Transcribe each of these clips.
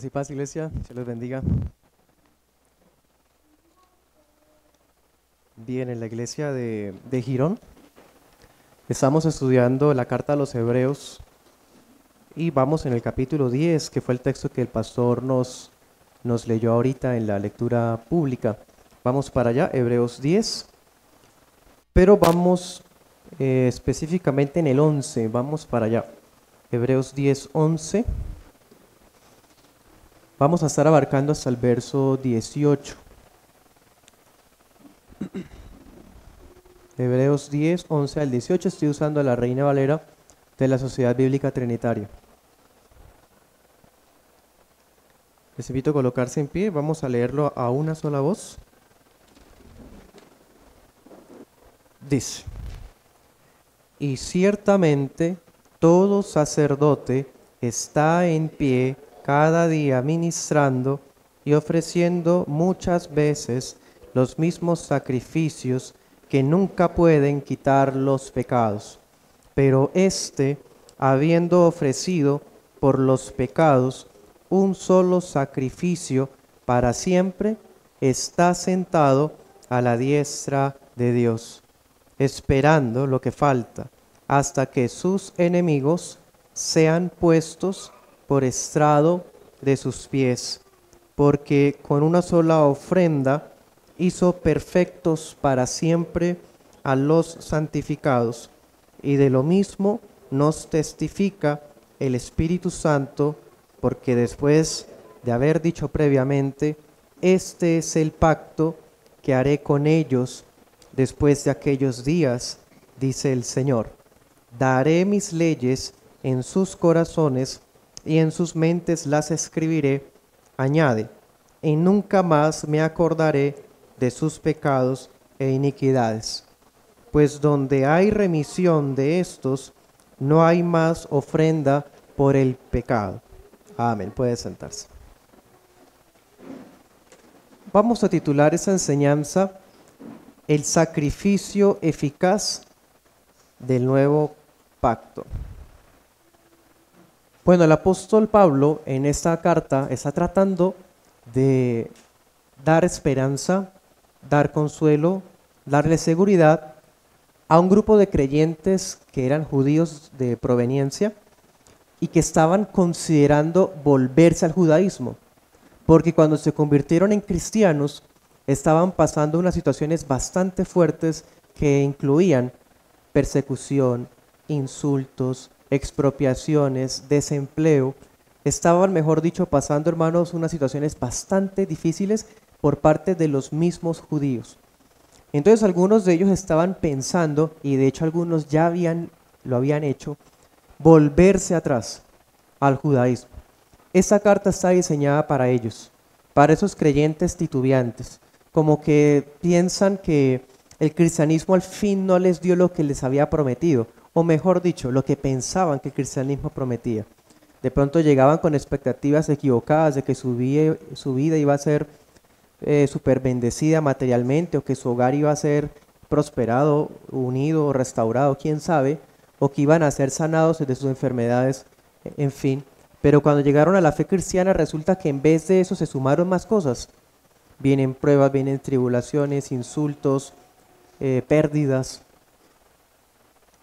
Gracia y paz, iglesia. Se les bendiga. Bien, en la iglesia de Girón estamos estudiando la carta a los Hebreos y vamos en el capítulo 10, que fue el texto que el pastor nos leyó ahorita en la lectura pública. Vamos para allá, Hebreos 10, pero vamos específicamente en el 11, vamos para allá. Hebreos 10, 11. Vamos a estar abarcando hasta el verso 18. Hebreos 10, 11 al 18. Estoy usando la Reina Valera de la Sociedad Bíblica Trinitaria. Les invito a colocarse en pie. Vamos a leerlo a una sola voz. Dice: y ciertamente todo sacerdote está en pie cada día ministrando y ofreciendo muchas veces los mismos sacrificios que nunca pueden quitar los pecados. Pero éste, habiendo ofrecido por los pecados un solo sacrificio para siempre, está sentado a la diestra de Dios, esperando lo que falta, hasta que sus enemigos sean puestos por estrado de sus pies, porque con una sola ofrenda hizo perfectos para siempre a los santificados, y de lo mismo nos testifica el Espíritu Santo, porque después de haber dicho previamente: este es el pacto que haré con ellos después de aquellos días, dice el Señor, daré mis leyes en sus corazones y en sus mentes las escribiré. Añade: y nunca más me acordaré de sus pecados e iniquidades. Pues donde hay remisión de estos, no hay más ofrenda por el pecado. Amén. Puede sentarse. Vamos a titular esa enseñanza: el sacrificio eficaz del nuevo pacto. Bueno, el apóstol Pablo en esta carta está tratando de dar esperanza, dar consuelo, darle seguridad a un grupo de creyentes que eran judíos de proveniencia y que estaban considerando volverse al judaísmo, porque cuando se convirtieron en cristianos estaban pasando unas situaciones bastante fuertes que incluían persecución, insultos, expropiaciones, desempleo. Estaban, mejor dicho, pasando, hermanos, unas situaciones bastante difíciles por parte de los mismos judíos. Entonces algunos de ellos estaban pensando, y de hecho algunos ya lo habían hecho, volverse atrás al judaísmo. Esta carta está diseñada para ellos, para esos creyentes titubeantes, como que piensan que el cristianismo al fin no les dio lo que les había prometido, o mejor dicho, lo que pensaban que el cristianismo prometía. De pronto llegaban con expectativas equivocadas de que su vida iba a ser súper bendecida materialmente, o que su hogar iba a ser prosperado, unido, restaurado, quién sabe, o que iban a ser sanados de sus enfermedades, en fin. Pero cuando llegaron a la fe cristiana resulta que en vez de eso se sumaron más cosas. Vienen pruebas, vienen tribulaciones, insultos, pérdidas.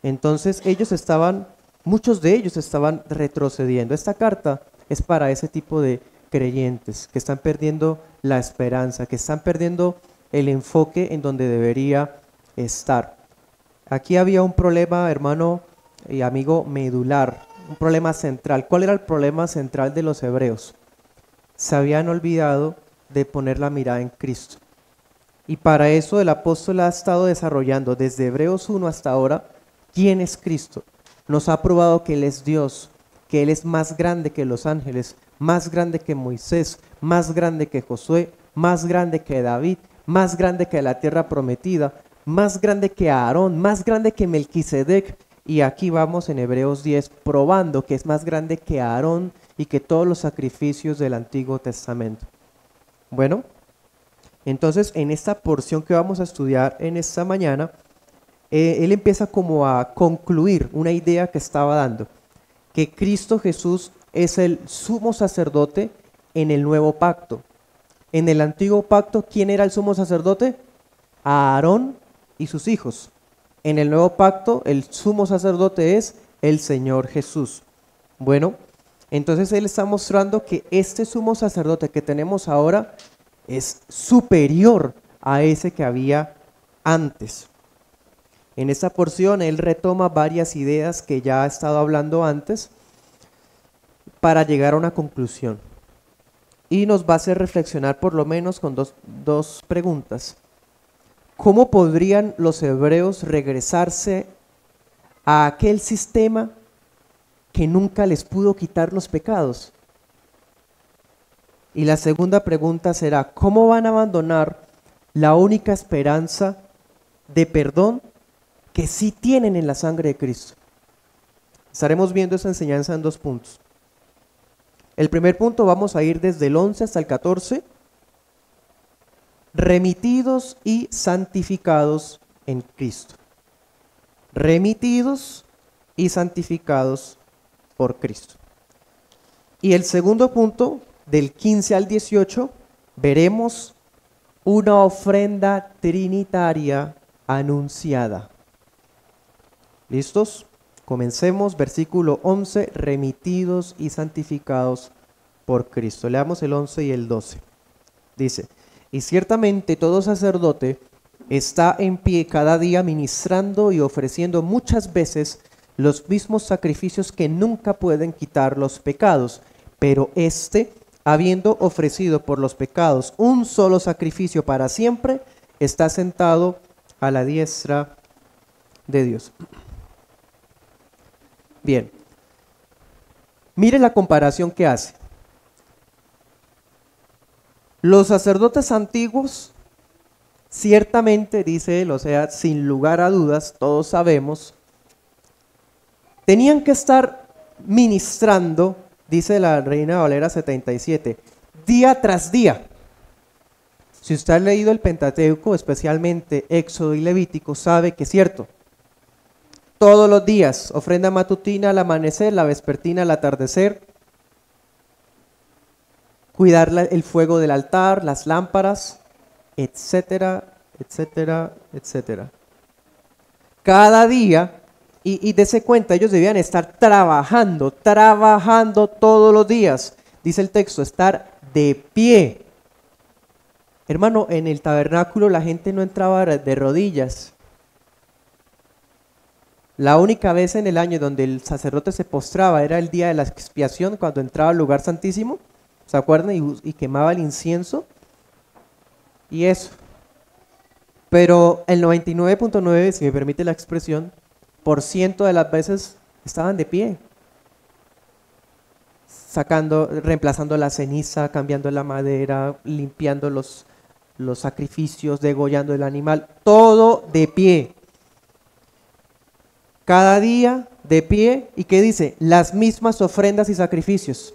Entonces muchos de ellos estaban retrocediendo. Esta carta es para ese tipo de creyentes que están perdiendo la esperanza, que están perdiendo el enfoque en donde debería estar. Aquí había un problema, hermano y amigo, medular, un problema central. ¿Cuál era el problema central de los hebreos? Se habían olvidado de poner la mirada en Cristo. Y para eso el apóstol ha estado desarrollando desde Hebreos 1 hasta ahora quién es Cristo. Nos ha probado que Él es Dios, que Él es más grande que los ángeles, más grande que Moisés, más grande que Josué, más grande que David, más grande que la tierra prometida, más grande que Aarón, más grande que Melquisedec. Y aquí vamos en Hebreos 10 probando que es más grande que Aarón y que todos los sacrificios del Antiguo Testamento. Bueno, entonces en esta porción que vamos a estudiar en esta mañana, él empieza como a concluir una idea que estaba dando, que Cristo Jesús es el sumo sacerdote en el nuevo pacto. En el antiguo pacto, ¿quién era el sumo sacerdote? Aarón y sus hijos. En el nuevo pacto, el sumo sacerdote es el Señor Jesús. Bueno, entonces Él está mostrando que este sumo sacerdote que tenemos ahora es superior a ese que había antes. En esta porción Él retoma varias ideas que ya ha estado hablando antes para llegar a una conclusión. Y nos va a hacer reflexionar por lo menos con dos preguntas. ¿Cómo podrían los hebreos regresarse a aquel sistema que nunca les pudo quitar los pecados? Y la segunda pregunta será, ¿cómo van a abandonar la única esperanza de perdón que sí tienen en la sangre de Cristo? Estaremos viendo esa enseñanza en 2 puntos. El primer punto, vamos a ir desde el 11 hasta el 14. Remitidos y santificados en Cristo. Remitidos y santificados por Cristo. Y el segundo punto, del 15 al 18, veremos una ofrenda trinitaria anunciada. ¿Listos? Comencemos, versículo 11, remitidos y santificados por Cristo. Leamos el 11 y el 12. Dice, y ciertamente todo sacerdote está en pie cada día ministrando y ofreciendo muchas veces los mismos sacrificios que nunca pueden quitar los pecados, pero éste, habiendo ofrecido por los pecados un solo sacrificio para siempre, está sentado a la diestra de Dios. Bien, mire la comparación que hace. Los sacerdotes antiguos, ciertamente, dice él, o sea, sin lugar a dudas, todos sabemos, tenían que estar ministrando, dice la Reina Valera 77, día tras día. Si usted ha leído el Pentateuco, especialmente Éxodo y Levítico, sabe que es cierto. Todos los días, ofrenda matutina al amanecer, la vespertina al atardecer, cuidar el fuego del altar, las lámparas, etcétera, etcétera, etcétera. Cada día, y dése cuenta, ellos debían estar trabajando todos los días. Dice el texto, estar de pie. Hermano, en el tabernáculo la gente no entraba de rodillas. La única vez en el año donde el sacerdote se postraba era el día de la expiación, cuando entraba al lugar santísimo, ¿se acuerdan? Y quemaba el incienso y eso. Pero el 99.9, si me permite la expresión, por ciento de las veces estaban de pie, reemplazando la ceniza, cambiando la madera, limpiando los sacrificios, degollando el animal, todo de pie. Cada día de pie, ¿y qué dice? Las mismas ofrendas y sacrificios,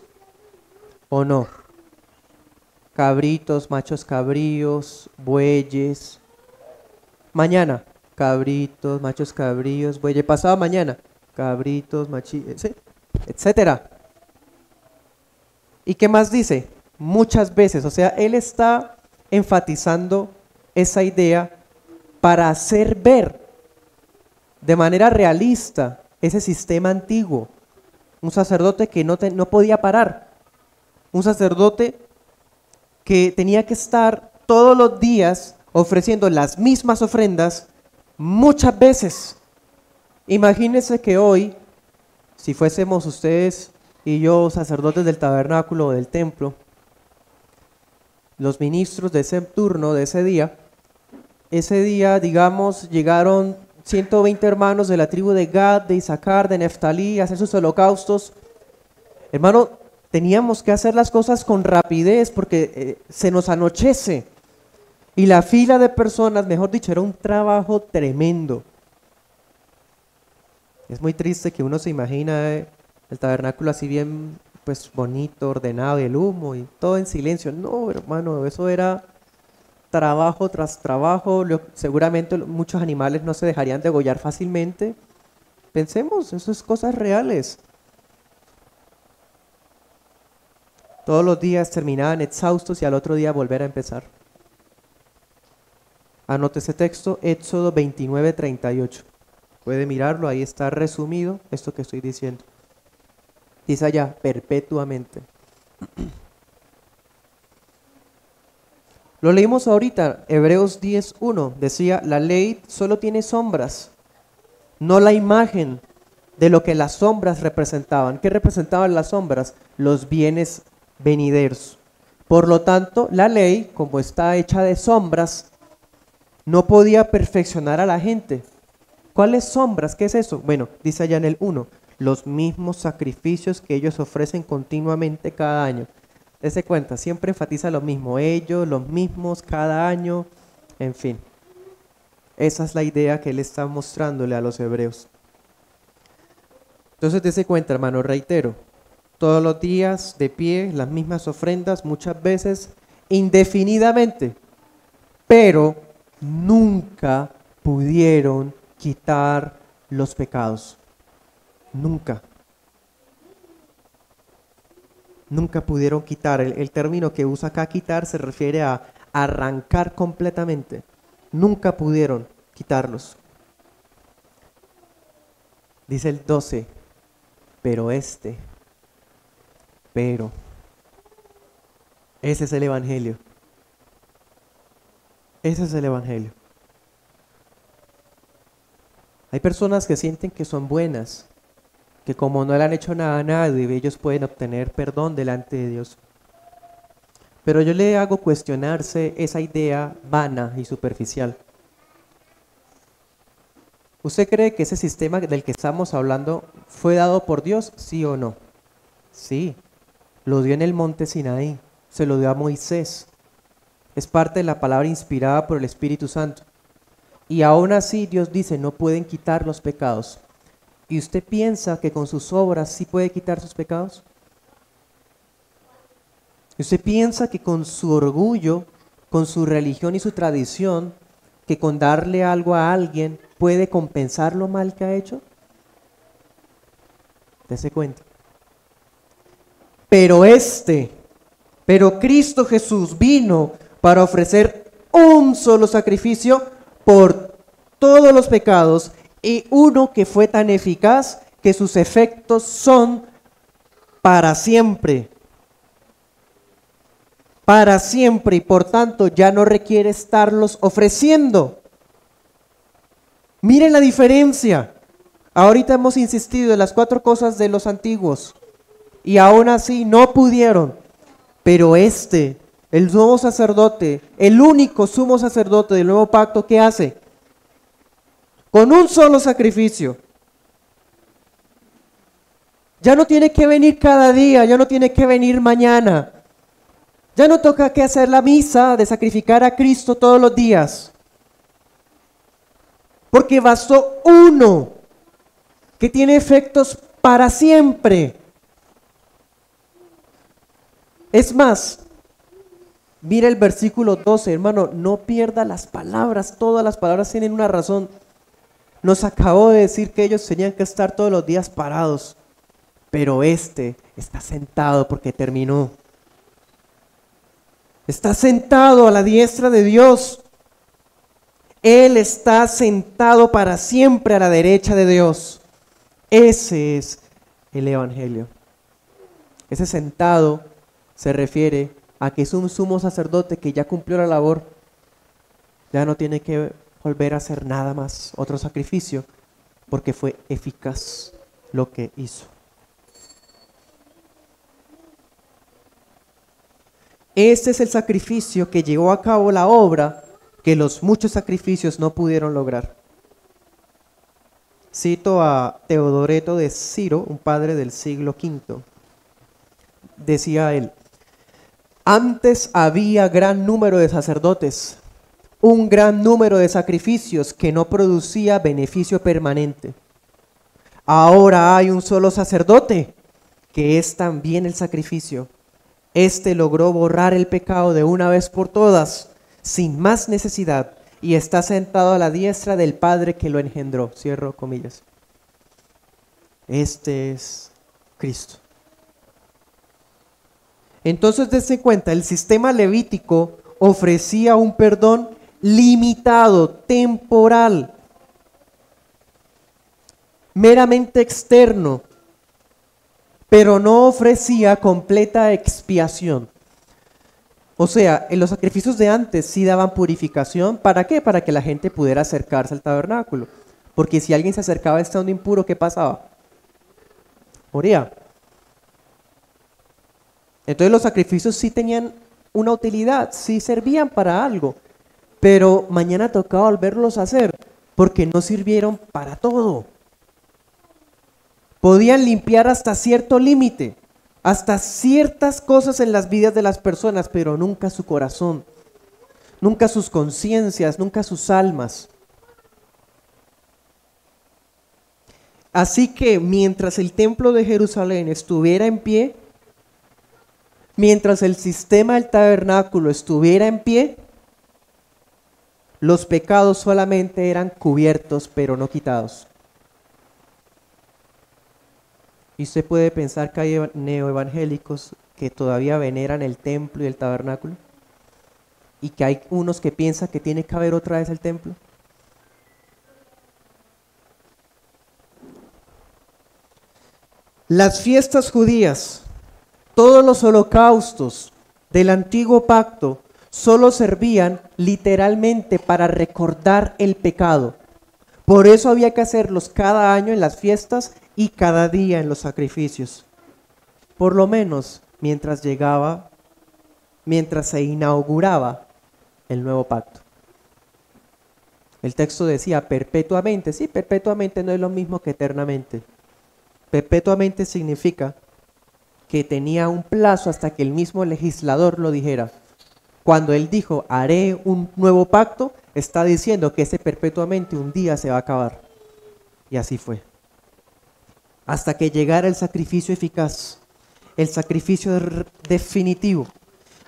¿o no? Cabritos, machos cabríos, bueyes. Mañana, cabritos, machos cabríos, bueyes. Pasado mañana, cabritos, ¿sí? Etcétera. ¿Y qué más dice? Muchas veces, o sea, él está enfatizando esa idea para hacer ver de manera realista ese sistema antiguo. Un sacerdote que no podía parar. Un sacerdote que tenía que estar todos los días ofreciendo las mismas ofrendas muchas veces. Imagínense que hoy, si fuésemos ustedes y yo sacerdotes del tabernáculo o del templo, los ministros de ese turno, de ese día, digamos, llegaron 120 hermanos de la tribu de Gad, de Isaacar, de Neftalí, a hacer sus holocaustos. Hermano, teníamos que hacer las cosas con rapidez porque se nos anochece. Y la fila de personas, mejor dicho, era un trabajo tremendo. Es muy triste que uno se imagina el tabernáculo así bien, pues bonito, ordenado, y el humo y todo en silencio. No, hermano, eso era trabajo tras trabajo. Seguramente muchos animales no se dejarían degollar fácilmente. Pensemos, eso es cosas reales. Todos los días terminaban exhaustos y al otro día volver a empezar. Anote ese texto, Éxodo 29:38. Puede mirarlo, ahí está resumido esto que estoy diciendo. Dice allá, perpetuamente. Lo leímos ahorita, Hebreos 10:1, decía, la ley solo tiene sombras, no la imagen de lo que las sombras representaban. ¿Qué representaban las sombras? Los bienes venideros. Por lo tanto, la ley, como está hecha de sombras, no podía perfeccionar a la gente. ¿Cuáles sombras? ¿Qué es eso? Bueno, dice allá en el 1, los mismos sacrificios que ellos ofrecen continuamente cada año. Dese cuenta, siempre enfatiza lo mismo, ellos, los mismos, cada año, en fin. Esa es la idea que él está mostrándole a los hebreos. Entonces, dese cuenta, hermano, reitero, todos los días de pie, las mismas ofrendas, muchas veces indefinidamente, pero nunca pudieron quitar los pecados. Nunca. Nunca pudieron quitar. El término que usa acá, quitar, se refiere a arrancar completamente. Nunca pudieron quitarlos. Dice el 12, pero ese es el Evangelio. Ese es el Evangelio. Hay personas que sienten que son buenas, que como no le han hecho nada a nadie, ellos pueden obtener perdón delante de Dios. Pero yo le hago cuestionarse esa idea vana y superficial. ¿Usted cree que ese sistema del que estamos hablando fue dado por Dios, sí o no? Sí, lo dio en el monte Sinaí, se lo dio a Moisés. Es parte de la palabra inspirada por el Espíritu Santo. Y aún así Dios dice, no pueden quitar los pecados. ¿Y usted piensa que con sus obras sí puede quitar sus pecados? ¿Usted piensa que con su orgullo, con su religión y su tradición, que con darle algo a alguien puede compensar lo mal que ha hecho? Dese cuenta. Pero Cristo Jesús vino para ofrecer un solo sacrificio por todos los pecados y uno que fue tan eficaz que sus efectos son para siempre. Para siempre, y por tanto ya no requiere estarlos ofreciendo. Miren la diferencia. Ahorita hemos insistido en las 4 cosas de los antiguos y aún así no pudieron. Pero el nuevo sacerdote, el único sumo sacerdote del nuevo pacto, ¿qué hace? Con un solo sacrificio. Ya no tiene que venir cada día, ya no tiene que venir mañana. Ya no toca que hacer la misa de sacrificar a Cristo todos los días. Porque bastó uno que tiene efectos para siempre. Es más, mira el versículo 12, hermano, no pierda las palabras, todas las palabras tienen una razón. Nos acabó de decir que ellos tenían que estar todos los días parados, pero está sentado porque terminó. Está sentado a la diestra de Dios. Él está sentado para siempre a la derecha de Dios. Ese es el Evangelio. Ese sentado se refiere a que es un sumo sacerdote que ya cumplió la labor. Ya no tiene que volver a hacer nada más, otro sacrificio, porque fue eficaz lo que hizo. Este es el sacrificio que llevó a cabo la obra que los muchos sacrificios no pudieron lograr. Cito a Teodoreto de Ciro, un padre del siglo V. Decía él, antes había gran número de sacerdotes, un gran número de sacrificios que no producía beneficio permanente. Ahora hay un solo sacerdote, que es también el sacrificio. Logró borrar el pecado de una vez por todas, sin más necesidad, y está sentado a la diestra del Padre que lo engendró. Cierro comillas. Este es Cristo. Entonces, dense cuenta, el sistema levítico ofrecía un perdón limitado, temporal, meramente externo, pero no ofrecía completa expiación. O sea, en los sacrificios de antes sí daban purificación. ¿Para qué? Para que la gente pudiera acercarse al tabernáculo. Porque si alguien se acercaba estando impuro, ¿qué pasaba? Moría. Entonces los sacrificios sí tenían una utilidad, sí servían para algo. Pero mañana tocaba volverlos a hacer, porque no sirvieron para todo. Podían limpiar hasta cierto límite, hasta ciertas cosas en las vidas de las personas, pero nunca su corazón, nunca sus conciencias, nunca sus almas. Así que mientras el templo de Jerusalén estuviera en pie, mientras el sistema del tabernáculo estuviera en pie, los pecados solamente eran cubiertos, pero no quitados. Y usted puede pensar que hay neoevangélicos que todavía veneran el templo y el tabernáculo, y que hay unos que piensan que tiene que haber otra vez el templo. Las fiestas judías, todos los holocaustos del antiguo pacto solo servían literalmente para recordar el pecado. Por eso había que hacerlos cada año en las fiestas y cada día en los sacrificios. Por lo menos mientras se inauguraba el nuevo pacto. El texto decía perpetuamente. Sí, perpetuamente no es lo mismo que eternamente. Perpetuamente significa que tenía un plazo hasta que el mismo legislador lo dijera. Cuando él dijo, haré un nuevo pacto, está diciendo que ese perpetuamente un día se va a acabar. Y así fue. Hasta que llegara el sacrificio eficaz, el sacrificio definitivo.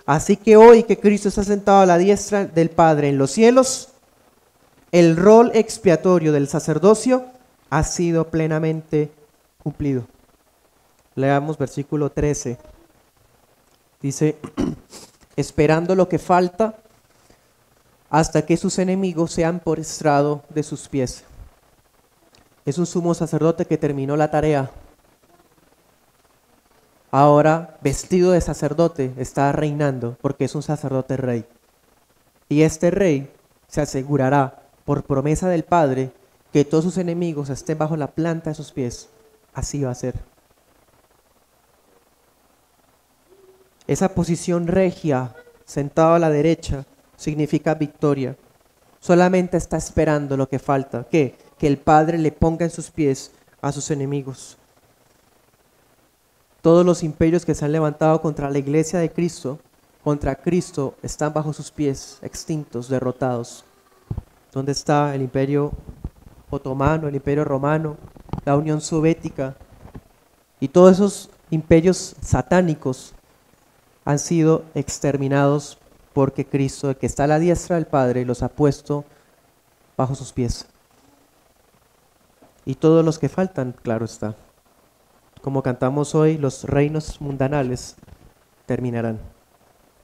Así que hoy que Cristo está sentado a la diestra del Padre en los cielos, el rol expiatorio del sacerdocio ha sido plenamente cumplido. Leamos versículo 13. Dice, esperando lo que falta hasta que sus enemigos sean por estrado de sus pies. Es un sumo sacerdote que terminó la tarea. Ahora, vestido de sacerdote, está reinando porque es un sacerdote rey. Y este rey se asegurará, por promesa del Padre, que todos sus enemigos estén bajo la planta de sus pies. Así va a ser. Esa posición regia, sentado a la derecha, significa victoria. Solamente está esperando lo que falta. ¿Qué? Que el Padre le ponga en sus pies a sus enemigos. Todos los imperios que se han levantado contra la iglesia de Cristo, contra Cristo, están bajo sus pies, extintos, derrotados. ¿Dónde está el imperio otomano, el imperio romano, la Unión Soviética? Y todos esos imperios satánicos han sido exterminados porque Cristo, el que está a la diestra del Padre, los ha puesto bajo sus pies. Y todos los que faltan, claro está. Como cantamos hoy, los reinos mundanales terminarán,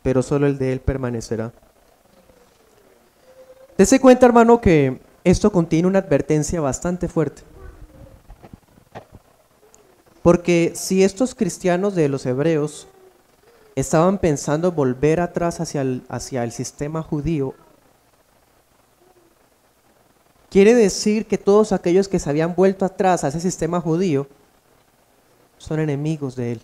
pero solo el de Él permanecerá. Dese cuenta, hermano, que esto contiene una advertencia bastante fuerte. Porque si estos cristianos de los hebreos estaban pensando volver atrás hacia el sistema judío, quiere decir que todos aquellos que se habían vuelto atrás a ese sistema judío son enemigos de Él.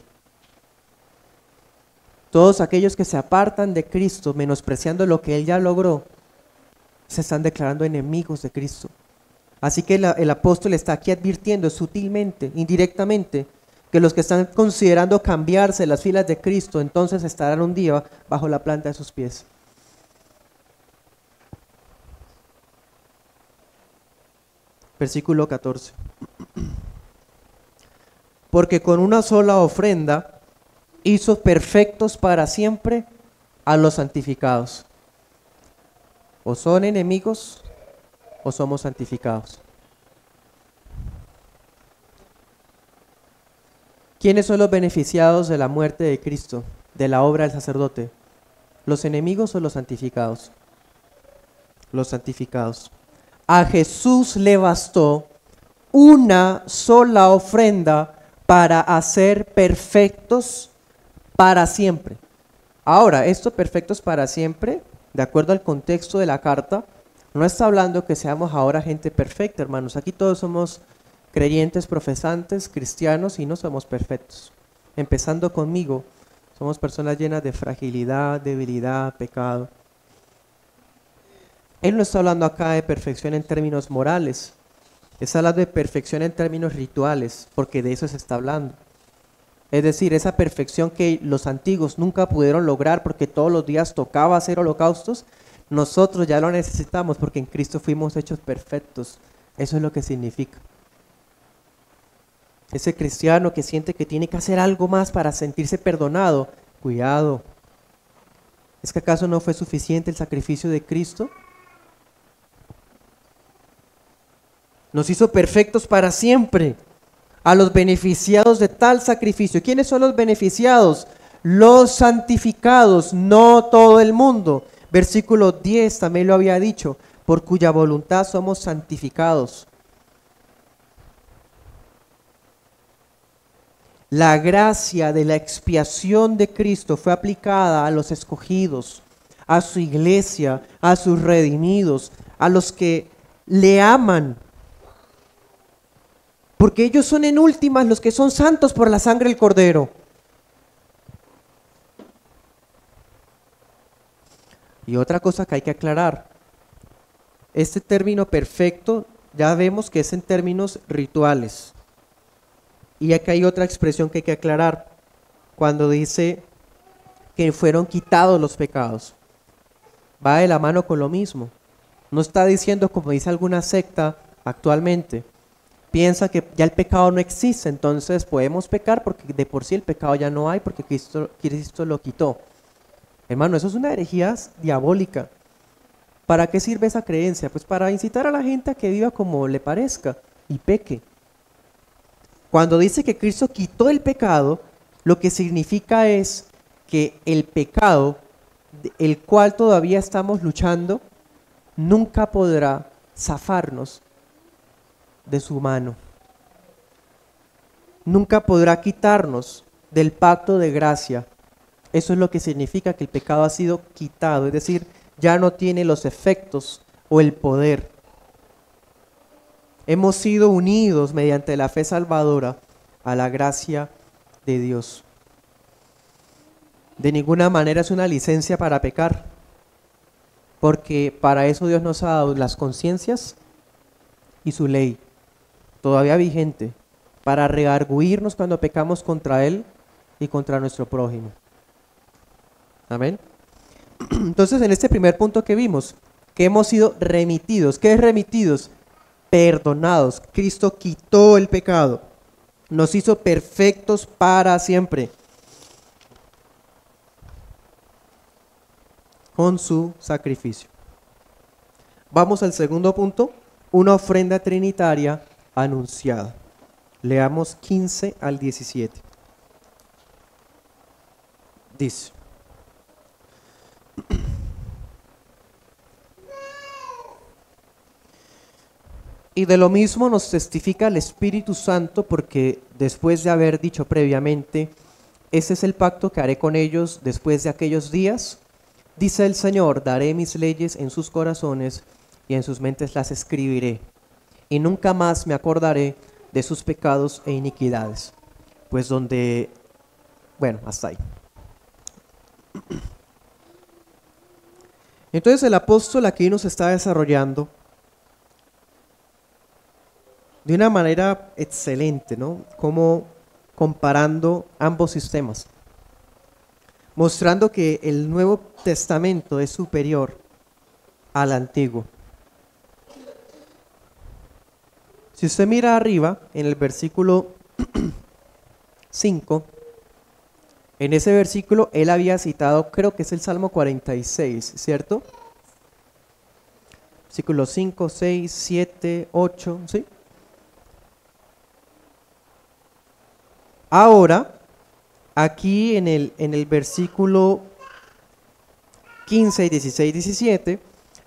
Todos aquellos que se apartan de Cristo, menospreciando lo que Él ya logró, se están declarando enemigos de Cristo. Así que el apóstol está aquí advirtiendo sutilmente, indirectamente, que los que están considerando cambiarse las filas de Cristo, entonces estarán un día bajo la planta de sus pies. Versículo 14. Porque con una sola ofrenda hizo perfectos para siempre a los santificados. O son enemigos o somos santificados. ¿Quiénes son los beneficiados de la muerte de Cristo? de la obra del sacerdote? ¿Los enemigos o los santificados? Los santificados. A Jesús le bastó una sola ofrenda para hacer perfectos para siempre. Ahora, esto perfectos para siempre, de acuerdo al contexto de la carta, no está hablando que seamos ahora gente perfecta, hermanos. Aquí todos somos creyentes, profesantes, cristianos y no somos perfectos. Empezando conmigo, somos personas llenas de fragilidad, debilidad, pecado. Él no está hablando acá de perfección en términos morales, está hablando de perfección en términos rituales, porque de eso se está hablando. Es decir, esa perfección que los antiguos nunca pudieron lograr porque todos los días tocaba hacer holocaustos, nosotros ya lo necesitamos porque en Cristo fuimos hechos perfectos. Eso es lo que significa. Ese cristiano que siente que tiene que hacer algo más para sentirse perdonado, cuidado. ¿Es que acaso no fue suficiente el sacrificio de Cristo? Nos hizo perfectos para siempre. A los beneficiados de tal sacrificio. ¿Quiénes son los beneficiados? Los santificados, no todo el mundo. Versículo 10 también lo había dicho, por cuya voluntad somos santificados. La gracia de la expiación de Cristo fue aplicada a los escogidos, a su iglesia, a sus redimidos, a los que le aman. Porque ellos son en últimas los que son santos por la sangre del Cordero. Y otra cosa que hay que aclarar, este término perfecto ya vemos que es en términos rituales. Y acá hay otra expresión que hay que aclarar, cuando dice que fueron quitados los pecados. Va de la mano con lo mismo. No está diciendo, como dice alguna secta actualmente, piensa que ya el pecado no existe, entonces podemos pecar porque de por sí el pecado ya no hay porque Cristo lo quitó. Hermano, eso es una herejía diabólica. ¿Para qué sirve esa creencia? Pues para incitar a la gente a que viva como le parezca y peque. Cuando dice que Cristo quitó el pecado, lo que significa es que el pecado, el cual todavía estamos luchando, nunca podrá zafarnos de su mano. Nunca podrá quitarnos del pacto de gracia. Eso es lo que significa que el pecado ha sido quitado, es decir, ya no tiene los efectos o el poder. Hemos sido unidos mediante la fe salvadora a la gracia de Dios. De ninguna manera es una licencia para pecar, porque para eso Dios nos ha dado las conciencias y su ley, todavía vigente, para redarguirnos cuando pecamos contra Él y contra nuestro prójimo. Amén. Entonces, en este primer punto que vimos, que hemos sido remitidos. ¿Qué es remitidos? Perdonados. Cristo quitó el pecado, nos hizo perfectos para siempre con su sacrificio. Vamos al segundo punto, una ofrenda trinitaria anunciada. Leamos 15 al 17. Dice: y de lo mismo nos testifica el Espíritu Santo, porque después de haber dicho previamente, ese es el pacto que haré con ellos después de aquellos días, dice el Señor, daré mis leyes en sus corazones y en sus mentes las escribiré, y nunca más me acordaré de sus pecados e iniquidades. Pues donde, bueno, hasta ahí. Entonces el apóstol aquí nos está desarrollando de una manera excelente, ¿no? Como comparando ambos sistemas, mostrando que el Nuevo Testamento es superior al Antiguo. Si usted mira arriba, en el versículo 5, en ese versículo él había citado, creo que es el Salmo 46, ¿cierto? Versículos 5, 6, 7, 8, ¿sí? Ahora, aquí en el versículo 15, 16, 17,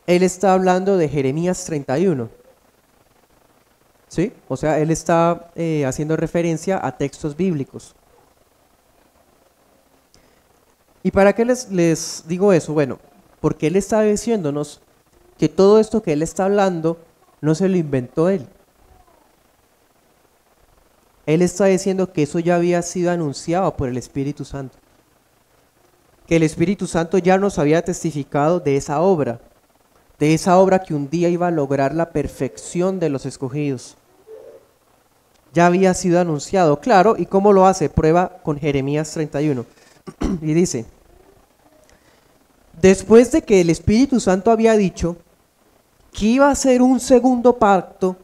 él está hablando de Jeremías 31. ¿Sí? O sea, él está haciendo referencia a textos bíblicos. ¿Y para qué les digo eso? Bueno, porque él está diciéndonos que todo esto que él está hablando no se lo inventó él. Él está diciendo que eso ya había sido anunciado por el Espíritu Santo. Que el Espíritu Santo ya nos había testificado de esa obra que un día iba a lograr la perfección de los escogidos. Ya había sido anunciado, claro, ¿y cómo lo hace? Prueba con Jeremías 31. Y dice, después de que el Espíritu Santo había dicho que iba a hacer un segundo pacto,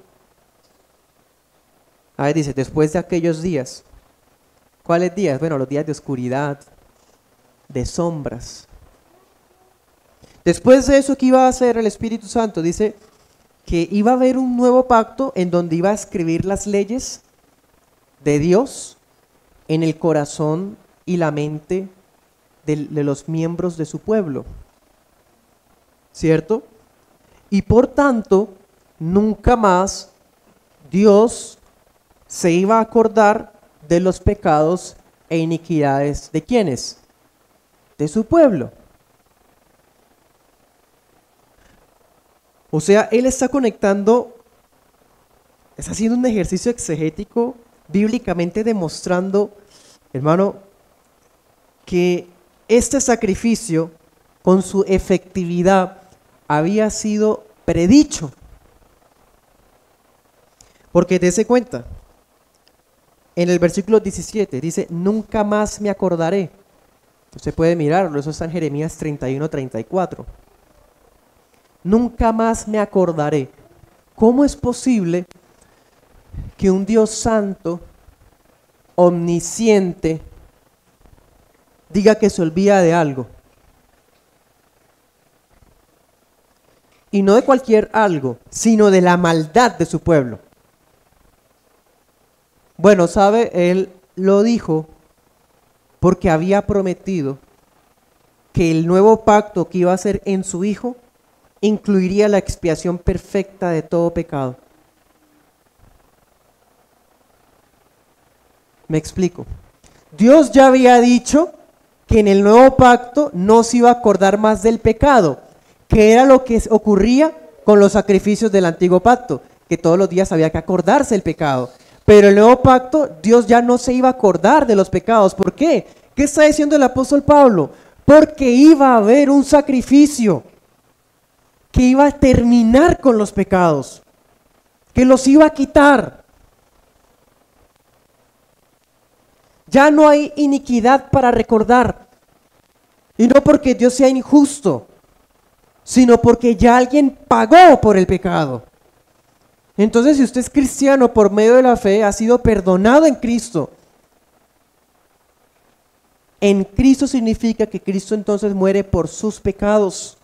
a ver, dice, después de aquellos días. ¿Cuáles días? Bueno, los días de oscuridad, de sombras. Después de eso, ¿qué iba a hacer el Espíritu Santo? Dice que iba a haber un nuevo pacto en donde iba a escribir las leyes de Dios en el corazón y la mente de los miembros de su pueblo. ¿Cierto? Y por tanto, nunca más Dios se iba a acordar de los pecados e iniquidades ¿de quiénes? De su pueblo. O sea, él está conectando, está haciendo un ejercicio exegético, bíblicamente demostrando, hermano, que este sacrificio, con su efectividad, había sido predicho. Porque dése cuenta, en el versículo 17 dice, nunca más me acordaré. Usted puede mirarlo, eso está en Jeremías 31, 34. Nunca más me acordaré. ¿Cómo es posible que un Dios santo, omnisciente, diga que se olvida de algo? Y no de cualquier algo, sino de la maldad de su pueblo. Bueno, ¿sabe? Él lo dijo porque había prometido que el nuevo pacto que iba a hacer en su Hijo incluiría la expiación perfecta de todo pecado. Me explico. Dios ya había dicho que en el nuevo pacto no se iba a acordar más del pecado, que era lo que ocurría con los sacrificios del antiguo pacto, que todos los días había que acordarse del pecado. Pero el nuevo pacto, Dios ya no se iba a acordar de los pecados. ¿Por qué? ¿Qué está diciendo el apóstol Pablo? Porque iba a haber un sacrificio que iba a terminar con los pecados, que los iba a quitar. Ya no hay iniquidad para recordar. Y no porque Dios sea injusto, sino porque ya alguien pagó por el pecado. Entonces, si usted es cristiano por medio de la fe, ha sido perdonado en Cristo. En Cristo significa que Cristo entonces muere por sus pecados.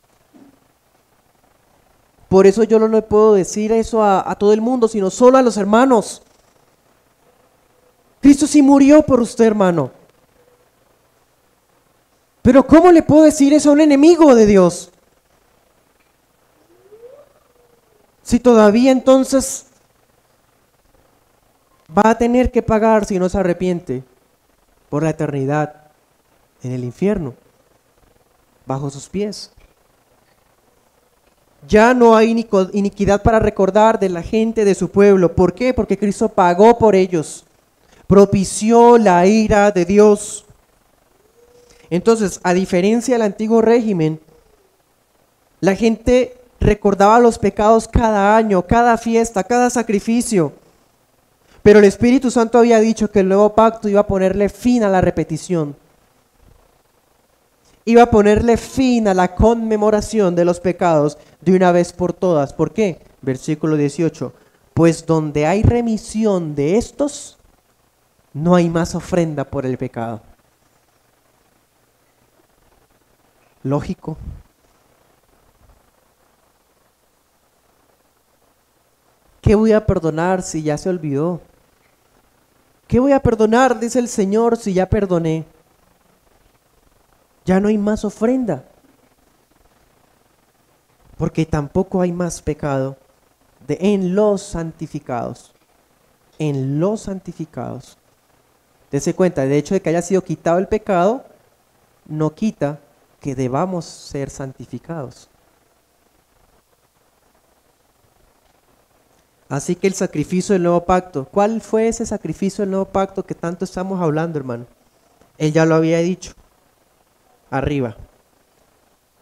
Por eso yo no le puedo decir eso a todo el mundo, sino solo a los hermanos. Cristo sí murió por usted, hermano. Pero ¿cómo le puedo decir eso a un enemigo de Dios? Si todavía entonces va a tener que pagar si no se arrepiente por la eternidad en el infierno, bajo sus pies. Ya no hay iniquidad para recordar de la gente de su pueblo. ¿Por qué? Porque Cristo pagó por ellos, propició la ira de Dios. Entonces, a diferencia del antiguo régimen, la gente recordaba los pecados cada año, cada fiesta, cada sacrificio. Pero el Espíritu Santo había dicho que el nuevo pacto iba a ponerle fin a la repetición. Iba a ponerle fin a la conmemoración de los pecados de una vez por todas. ¿Por qué? Versículo 18. Pues donde hay remisión de estos, no hay más ofrenda por el pecado. Lógico. ¿Qué voy a perdonar si ya se olvidó? ¿Qué voy a perdonar? Dice el Señor, si ya perdoné. Ya no hay más ofrenda. Porque tampoco hay más pecado en los santificados. En los santificados. Dese cuenta, de hecho de que haya sido quitado el pecado, no quita que debamos ser santificados. Así que el sacrificio del nuevo pacto, ¿cuál fue ese sacrificio del nuevo pacto que tanto estamos hablando, hermano? Él ya lo había dicho, arriba.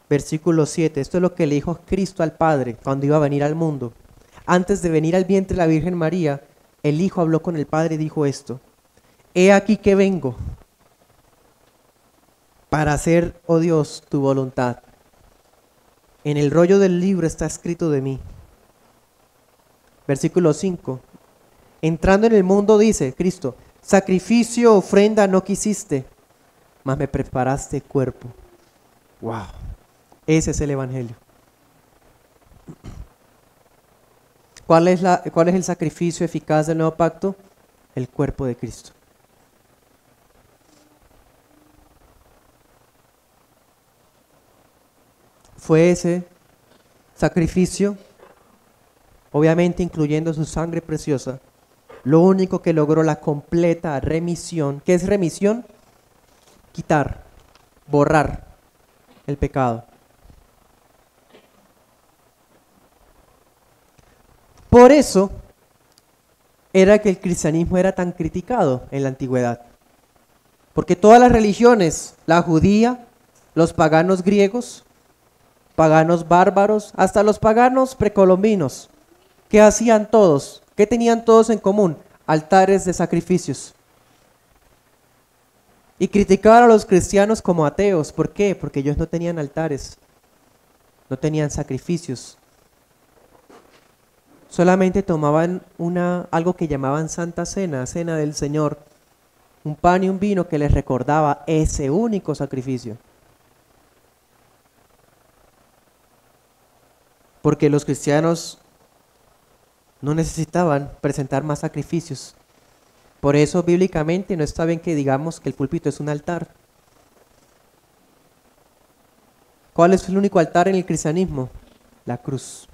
Versículo 7, esto es lo que le dijo Cristo al Padre cuando iba a venir al mundo. Antes de venir al vientre de la Virgen María, el Hijo habló con el Padre y dijo esto: he aquí que vengo para hacer, oh Dios, tu voluntad. En el rollo del libro está escrito de mí. Versículo 5. Entrando en el mundo, dice Cristo: sacrificio, ofrenda no quisiste, mas me preparaste cuerpo. Wow. Ese es el Evangelio. ¿Cuál es el sacrificio eficaz del nuevo pacto? El cuerpo de Cristo. Fue ese sacrificio, obviamente incluyendo su sangre preciosa, lo único que logró la completa remisión. ¿Qué es remisión? Quitar, borrar el pecado. Por eso era que el cristianismo era tan criticado en la antigüedad. Porque todas las religiones, la judía, los paganos griegos, paganos bárbaros, hasta los paganos precolombinos, ¿qué hacían todos? ¿Qué tenían todos en común? Altares de sacrificios. Y criticaban a los cristianos como ateos. ¿Por qué? Porque ellos no tenían altares, no tenían sacrificios. Solamente tomaban algo que llamaban Santa Cena, Cena del Señor, un pan y un vino que les recordaba ese único sacrificio. Porque los cristianos no necesitaban presentar más sacrificios. Por eso bíblicamente no está bien que digamos que el púlpito es un altar. ¿Cuál es el único altar en el cristianismo? La cruz.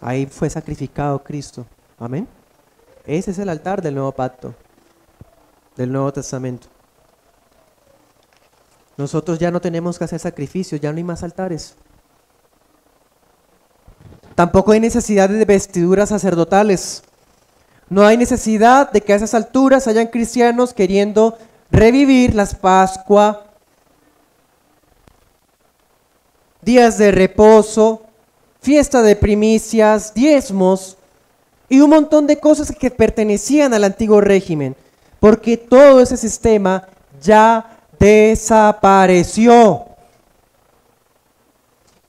Ahí fue sacrificado Cristo. Amén. Ese es el altar del nuevo pacto, del Nuevo Testamento. Nosotros ya no tenemos que hacer sacrificios, ya no hay más altares. Tampoco hay necesidad de vestiduras sacerdotales. No hay necesidad de que a esas alturas hayan cristianos queriendo revivir las Pascua, días de reposo, fiesta de primicias, diezmos y un montón de cosas que pertenecían al antiguo régimen, porque todo ese sistema ya desapareció.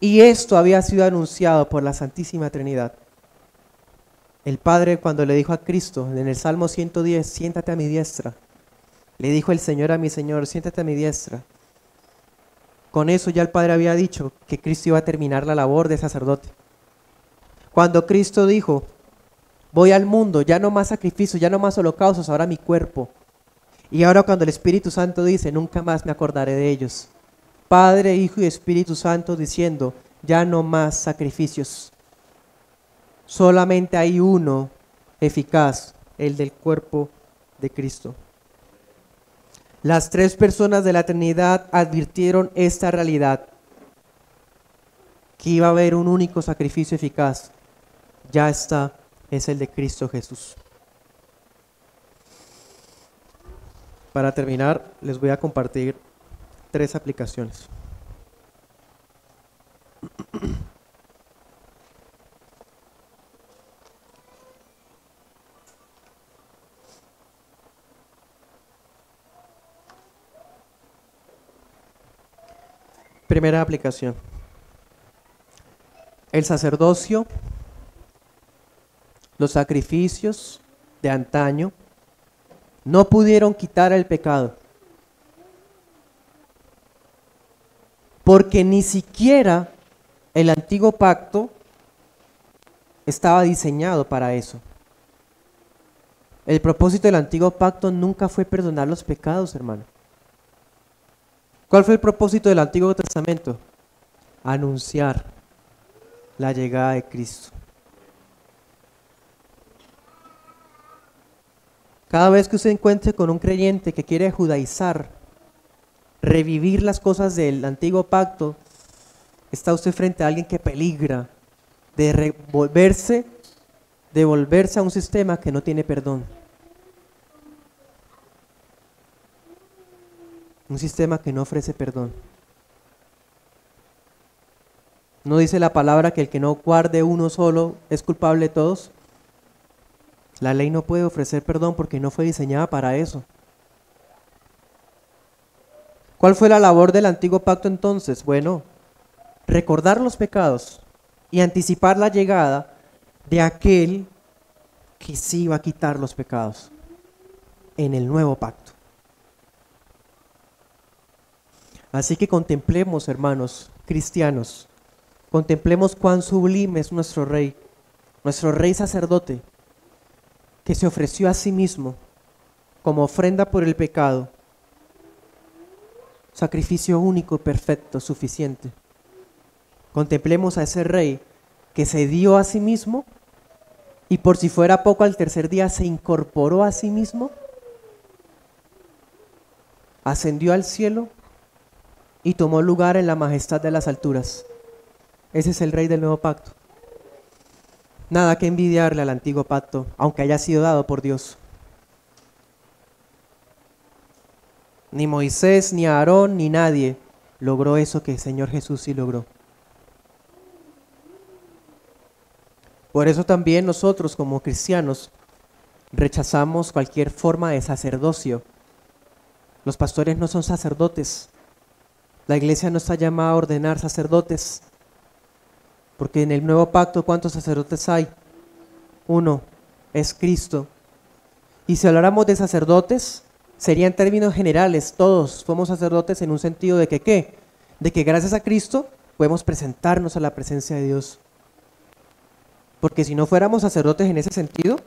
Y esto había sido anunciado por la Santísima Trinidad. El Padre, cuando le dijo a Cristo en el Salmo 110, siéntate a mi diestra, le dijo el Señor a mi Señor, siéntate a mi diestra. Con eso ya el Padre había dicho que Cristo iba a terminar la labor de sacerdote. Cuando Cristo dijo, voy al mundo, ya no más sacrificios, ya no más holocaustos, ahora mi cuerpo. Y ahora cuando el Espíritu Santo dice, nunca más me acordaré de ellos. Padre, Hijo y Espíritu Santo diciendo, ya no más sacrificios. Solamente hay uno eficaz, el del cuerpo de Cristo. Las tres personas de la Trinidad advirtieron esta realidad, que iba a haber un único sacrificio eficaz. Ya está, es el de Cristo Jesús. Para terminar, les voy a compartir 3 aplicaciones. Primera aplicación. El sacerdocio, los sacrificios de antaño, no pudieron quitar el pecado. Porque ni siquiera el antiguo pacto estaba diseñado para eso. El propósito del antiguo pacto nunca fue perdonar los pecados, hermano. ¿Cuál fue el propósito del Antiguo Testamento? Anunciar la llegada de Cristo. Cada vez que usted encuentre con un creyente que quiere judaizar, revivir las cosas del antiguo pacto, está usted frente a alguien que peligra de devolverse a un sistema que no tiene perdón. Un sistema que no ofrece perdón. ¿No dice la palabra que el que no guarde uno solo es culpable de todos? La ley no puede ofrecer perdón porque no fue diseñada para eso. ¿Cuál fue la labor del antiguo pacto entonces? Bueno, recordar los pecados y anticipar la llegada de aquel que sí iba a quitar los pecados en el nuevo pacto. Así que contemplemos, hermanos cristianos, contemplemos cuán sublime es nuestro rey sacerdote, que se ofreció a sí mismo como ofrenda por el pecado, sacrificio único, perfecto, suficiente. Contemplemos a ese rey que se dio a sí mismo y por si fuera poco al tercer día se incorporó a sí mismo, ascendió al cielo y tomó lugar en la majestad de las alturas. Ese es el rey del nuevo pacto. Nada que envidiarle al antiguo pacto, aunque haya sido dado por Dios. Ni Moisés, ni Aarón, ni nadie logró eso que el Señor Jesús sí logró. Por eso también nosotros como cristianos rechazamos cualquier forma de sacerdocio. Los pastores no son sacerdotes. La iglesia no está llamada a ordenar sacerdotes. Porque en el nuevo pacto, ¿cuántos sacerdotes hay? Uno, es Cristo. Y si habláramos de sacerdotes, sería en términos generales, todos somos sacerdotes en un sentido de que ¿qué? De que gracias a Cristo podemos presentarnos a la presencia de Dios. Porque si no fuéramos sacerdotes en ese sentido,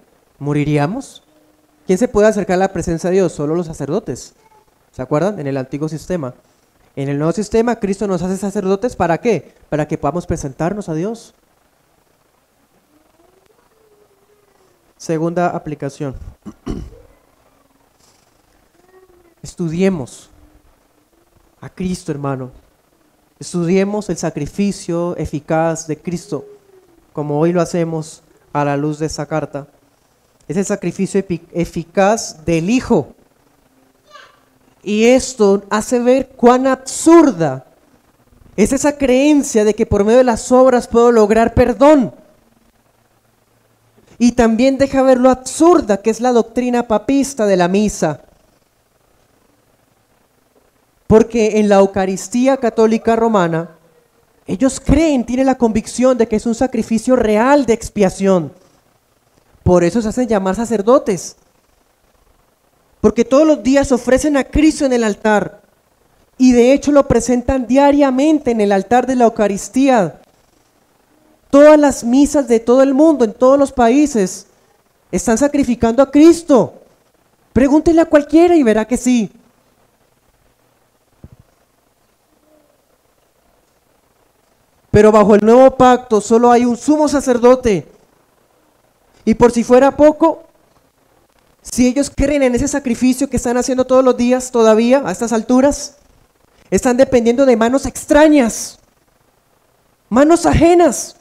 moriríamos. ¿Quién se puede acercar a la presencia de Dios? Solo los sacerdotes. ¿Se acuerdan? En el antiguo sistema. En el nuevo sistema, Cristo nos hace sacerdotes, ¿para qué? Para que podamos presentarnos a Dios. Segunda aplicación. Estudiemos a Cristo, hermano. Estudiemos el sacrificio eficaz de Cristo, como hoy lo hacemos a la luz de esta carta. Es el sacrificio eficaz del Hijo. Y esto hace ver cuán absurda es esa creencia de que por medio de las obras puedo lograr perdón. Y también deja ver lo absurda que es la doctrina papista de la misa. Porque en la Eucaristía Católica Romana, ellos creen, tienen la convicción de que es un sacrificio real de expiación. Por eso se hacen llamar sacerdotes. Porque todos los días ofrecen a Cristo en el altar. Y de hecho lo presentan diariamente en el altar de la Eucaristía. Todas las misas de todo el mundo, en todos los países, están sacrificando a Cristo. Pregúntele a cualquiera y verá que sí. Pero bajo el nuevo pacto solo hay un sumo sacerdote. Y por si fuera poco, si ellos creen en ese sacrificio que están haciendo todos los días todavía a estas alturas, están dependiendo de manos extrañas, manos ajenas.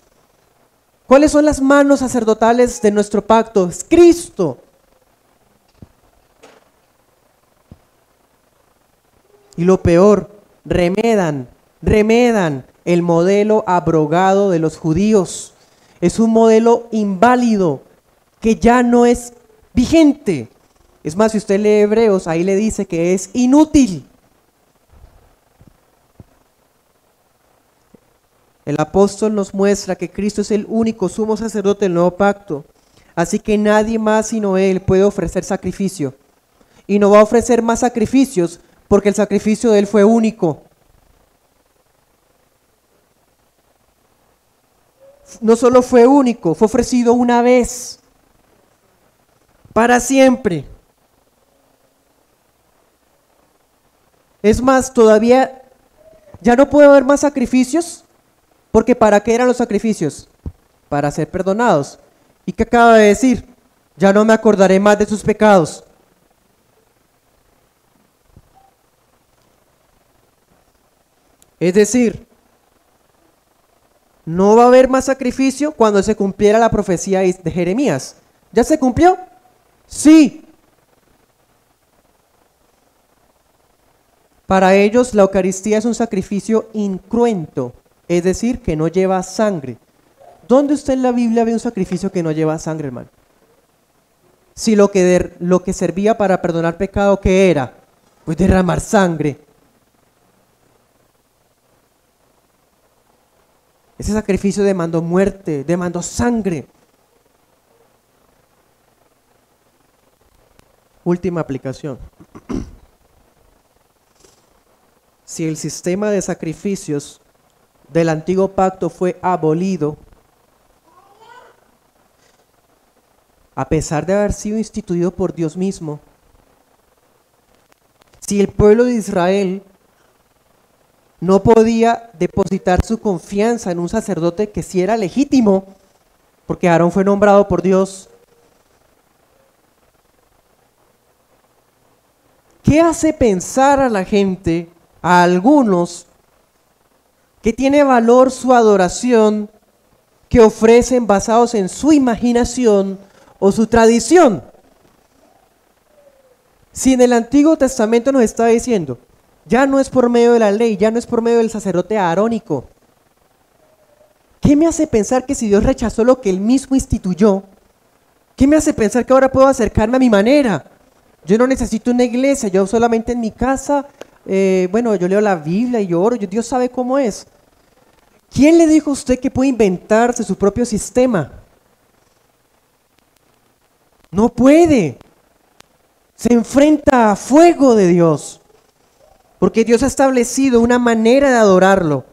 ¿Cuáles son las manos sacerdotales de nuestro pacto? Es Cristo. Y lo peor, remedan el modelo abrogado de los judíos. Es un modelo inválido que ya no es vigente. Es más, si usted lee Hebreos, ahí le dice que es inútil. El apóstol nos muestra que Cristo es el único sumo sacerdote del nuevo pacto. Así que nadie más sino Él puede ofrecer sacrificio. Y no va a ofrecer más sacrificios porque el sacrificio de Él fue único. No solo fue único, fue ofrecido una vez. para siempre. Es más, todavía ya no puede haber más sacrificios, porque ¿para qué eran los sacrificios? Para ser perdonados. ¿Y qué acaba de decir? Ya no me acordaré más de sus pecados. Es decir, no va a haber más sacrificio cuando se cumpliera la profecía de Jeremías. ¿Ya se cumplió? Sí. Para ellos la Eucaristía es un sacrificio incruento, es decir, que no lleva sangre. ¿Dónde usted en la Biblia ve un sacrificio que no lleva sangre, hermano? Si lo que servía para perdonar pecado, ¿qué era? Pues derramar sangre. Ese sacrificio demandó muerte, demandó sangre. Última aplicación. Si el sistema de sacrificios del antiguo pacto fue abolido, a pesar de haber sido instituido por Dios mismo, si el pueblo de Israel no podía depositar su confianza en un sacerdote que sí era legítimo, porque Aarón fue nombrado por Dios, ¿qué hace pensar a la gente, a algunos, que tiene valor su adoración que ofrecen basados en su imaginación o su tradición? Si en el Antiguo Testamento nos está diciendo, ya no es por medio de la ley, ya no es por medio del sacerdote arónico, ¿qué me hace pensar que si Dios rechazó lo que Él mismo instituyó, qué me hace pensar que ahora puedo acercarme a mi manera? Yo no necesito una iglesia, yo solamente en mi casa, yo leo la Biblia y oro, Dios sabe cómo es. ¿Quién le dijo a usted que puede inventarse su propio sistema? No puede. Se enfrenta a fuego de Dios, porque Dios ha establecido una manera de adorarlo.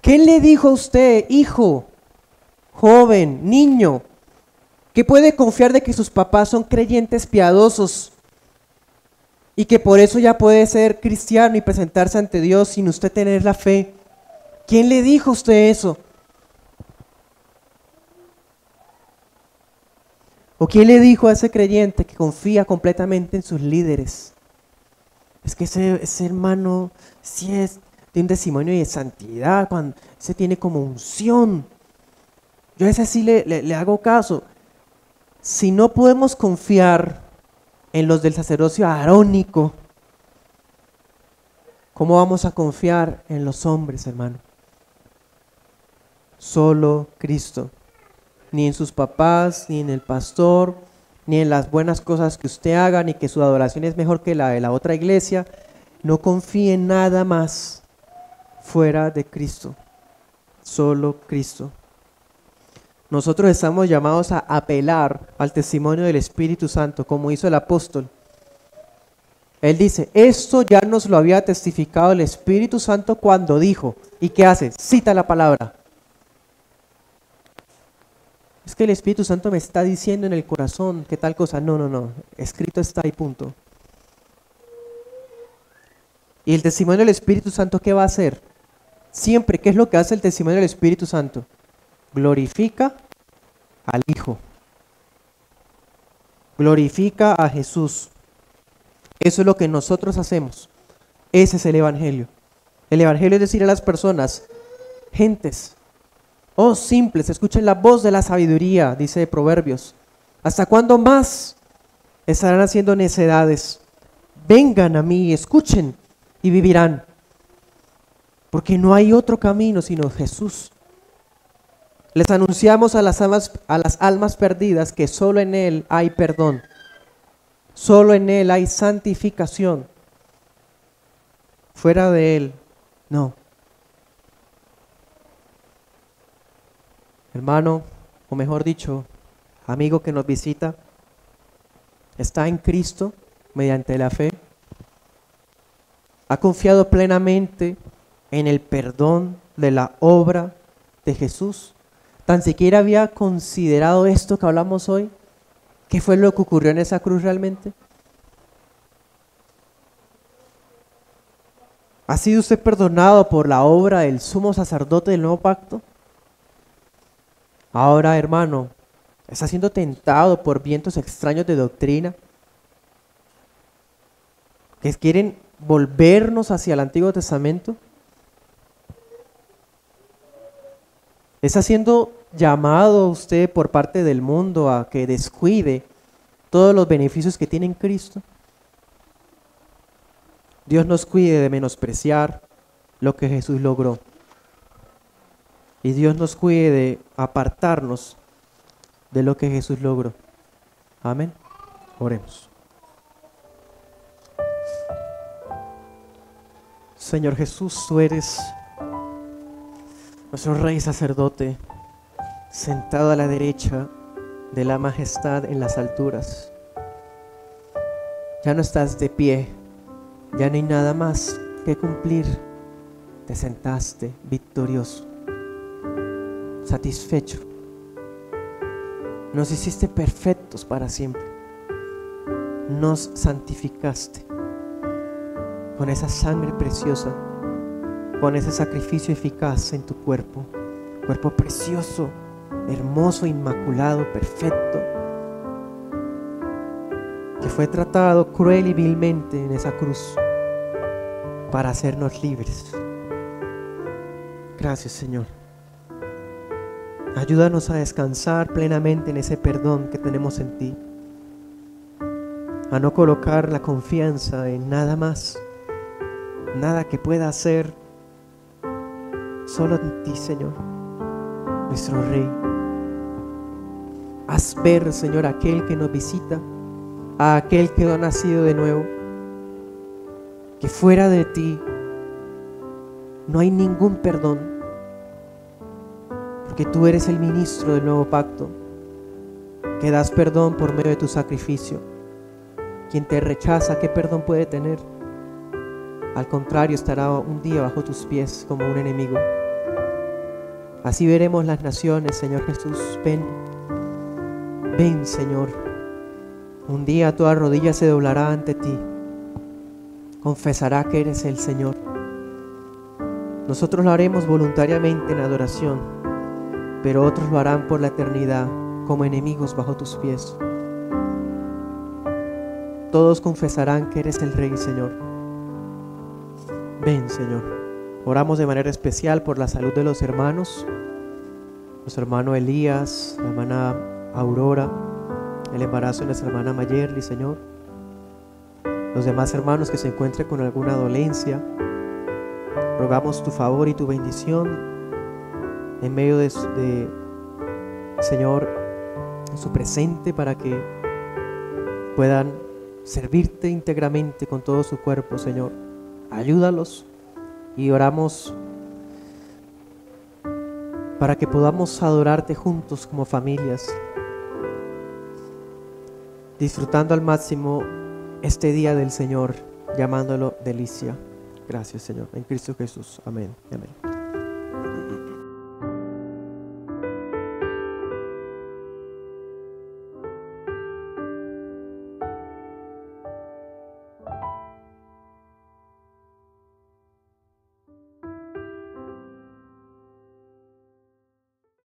¿Quién le dijo a usted, hijo, joven, niño, que puede confiar de que sus papás son creyentes piadosos y que por eso ya puede ser cristiano y presentarse ante Dios sin usted tener la fe? ¿Quién le dijo a usted eso? ¿O quién le dijo a ese creyente que confía completamente en sus líderes? Es que ese hermano sí es de un testimonio de santidad, cuando ese tiene como unción. Yo a ese sí le hago caso. Si no podemos confiar en los del sacerdocio arónico, ¿cómo vamos a confiar en los hombres, hermano? Solo Cristo. Ni en sus papás, ni en el pastor, ni en las buenas cosas que usted haga, ni que su adoración es mejor que la de la otra iglesia. No confíe en nada más fuera de Cristo. Solo Cristo. Nosotros estamos llamados a apelar al testimonio del Espíritu Santo, como hizo el apóstol. Él dice, esto ya nos lo había testificado el Espíritu Santo cuando dijo. ¿Y qué hace? Cita la palabra. Es que el Espíritu Santo me está diciendo en el corazón que tal cosa. No. Escrito está y punto. ¿Y el testimonio del Espíritu Santo qué va a hacer? Siempre, ¿qué es lo que hace el testimonio del Espíritu Santo? Glorifica al Hijo. Glorifica a Jesús. Eso es lo que nosotros hacemos. Ese es el Evangelio. El Evangelio es decir a las personas, gentes, oh simples, escuchen la voz de la sabiduría, dice Proverbios. ¿Hasta cuándo más estarán haciendo necedades? Vengan a mí, escuchen y vivirán. Porque no hay otro camino sino Jesús. Les anunciamos a las almas perdidas que solo en Él hay perdón. Solo en Él hay santificación. Fuera de Él, no. Hermano, o mejor dicho, amigo que nos visita, está en Cristo mediante la fe. Ha confiado plenamente en el perdón de la obra de Jesús. Tan siquiera había considerado esto que hablamos hoy, ¿Qué fue lo que ocurrió en esa cruz realmente? ¿Ha sido usted perdonado por la obra del sumo sacerdote del nuevo pacto? Ahora, hermano, ¿está siendo tentado por vientos extraños de doctrina que quieren volvernos hacia el Antiguo Testamento? ¿Está siendo llamado usted por parte del mundo a que descuide todos los beneficios que tiene en Cristo? Dios nos cuide de menospreciar lo que Jesús logró. Y Dios nos cuide de apartarnos de lo que Jesús logró. Amén. Oremos. Señor Jesús, tú eres nuestro Rey Sacerdote, sentado a la derecha de la majestad en las alturas. Ya no estás de pie, ya no hay nada más que cumplir. Te sentaste victorioso, satisfecho. Nos hiciste perfectos para siempre. Nos santificaste con esa sangre preciosa, con ese sacrificio eficaz en tu cuerpo precioso, hermoso, inmaculado, perfecto, que fue tratado cruel y vilmente en esa cruz para hacernos libres. Gracias, Señor. Ayúdanos a descansar plenamente en ese perdón que tenemos en ti, a no colocar la confianza en nada más, nada que pueda hacer, solo en ti, Señor, nuestro Rey. Haz ver, Señor, a aquel que nos visita, a aquel que ha nacido de nuevo, que fuera de ti no hay ningún perdón, porque tú eres el ministro del nuevo pacto, que das perdón por medio de tu sacrificio. Quien te rechaza, ¿qué perdón puede tener? Al contrario, estará un día bajo tus pies como un enemigo. Así veremos las naciones, Señor Jesús. Ven, ven, Señor. Un día toda rodilla se doblará ante ti, confesará que eres el Señor. Nosotros lo haremos voluntariamente en adoración, pero otros lo harán por la eternidad como enemigos bajo tus pies. Todos confesarán que eres el Rey, Señor. Ven, Señor. Oramos de manera especial por la salud de los hermanos, nuestro hermano Elías, la hermana Aurora, el embarazo de nuestra hermana Mayerly, Señor. Los demás hermanos que se encuentren con alguna dolencia, rogamos tu favor y tu bendición en medio de Señor, en su presente, para que puedan servirte íntegramente con todo su cuerpo, Señor. Ayúdalos, y oramos para que podamos adorarte juntos como familias, disfrutando al máximo este día del Señor, llamándolo delicia. Gracias, Señor, en Cristo Jesús. Amén y amén.